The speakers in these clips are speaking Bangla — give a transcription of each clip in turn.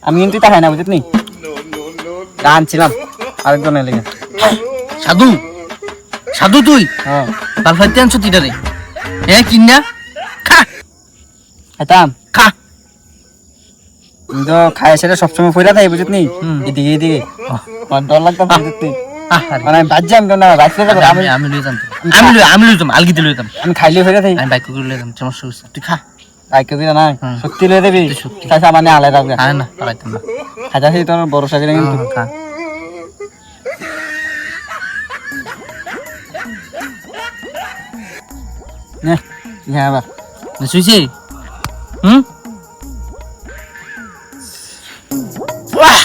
আমি কিন্তু তা খাই না বুঝলি আনছিলাম আরেকজনের লেগে। সাধু সাধু তুই হ্যাঁ বাল ফাইতে আনছো তিটারে কিনা খা খাইতাম খা আমি তো খাই সেটা সবসময় ফইরা থাকি বুঝলি এদিকে এদিকে ডর লাগতাম বুঝলি মানে বাজ্যাম না বাঁচতে যাবো আমি আমি লই যাম আলগিতে লই যাম আমি খাইলে ফইরা থাকি আমি বাইক করে লই যাম সমস্যা হইছে তুই খা বাইকে দিলা না সত্যি লয়ে দেবি সত্যি। তাই মানে আলাদা থাকবে আয় না পারাইতাম না খাইতাছি তোর বড় সাইকেল কিন্তু খা নে হ্যাঁ আবার শুইছে হুম বাহ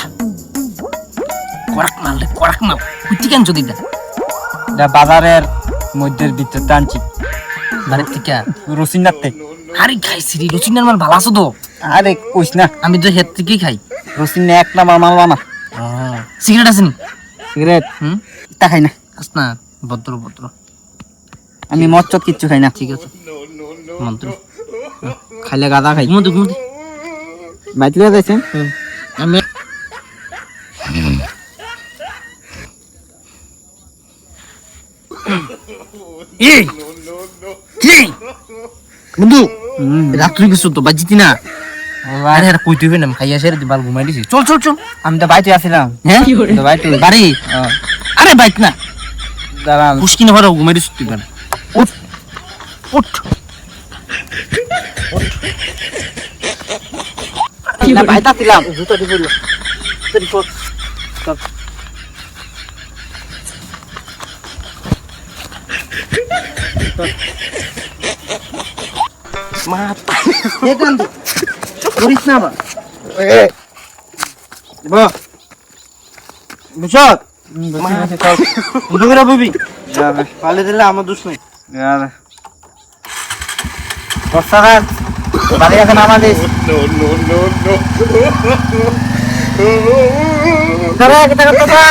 কড়াক মাল কুটি কেন চদিটা এটা বাজারের মধ্যের ভিতরটা আনছি বাড়ির থেকে রসিনাতে আরে খাইছি রে রুচিনার মাল ভালো আছে তো আরে কইস না আমি তো হেড থেকেই খাই রসিনা এক নাম্বার মালবা না সিগারেট আছে নি সিগারেট হুম তা খাই না খাস না ভদ্র ভদ্র আমি মদ চদ কিচ্ছু খাই না ঠিক আছে মন্ত্র খাইলে গাদা খাই ঘুমোতে ঘুমোতে বাইতলে যাইছেন আমি এই কি বন্ধু রাত্রি কিছু তো বাজিতি না আরে আর কই তুই না খাইয়া সেরে বাল ঘুমাই দিছি চল চল চল আমি তো বাইতে আসছিলাম হ্যাঁ তো বাইতে বাড়ি আরে বাইক না দাঁড়ান পুষ্কি না ভরা ঘুমাই দিছি তুই বাড়ি উঠ উঠ না বাইতে আসছিলাম জুতা দি পড়লো তুই পড় মা দেখেন তো করিস না বা বাহ বুঝত দুপুরে বুবি যাবে পালে দিলে আমার দোষ নাই যাবে বর্ষাকাল বাড়ি এখন আমাদের দাঁড়া একটা কথা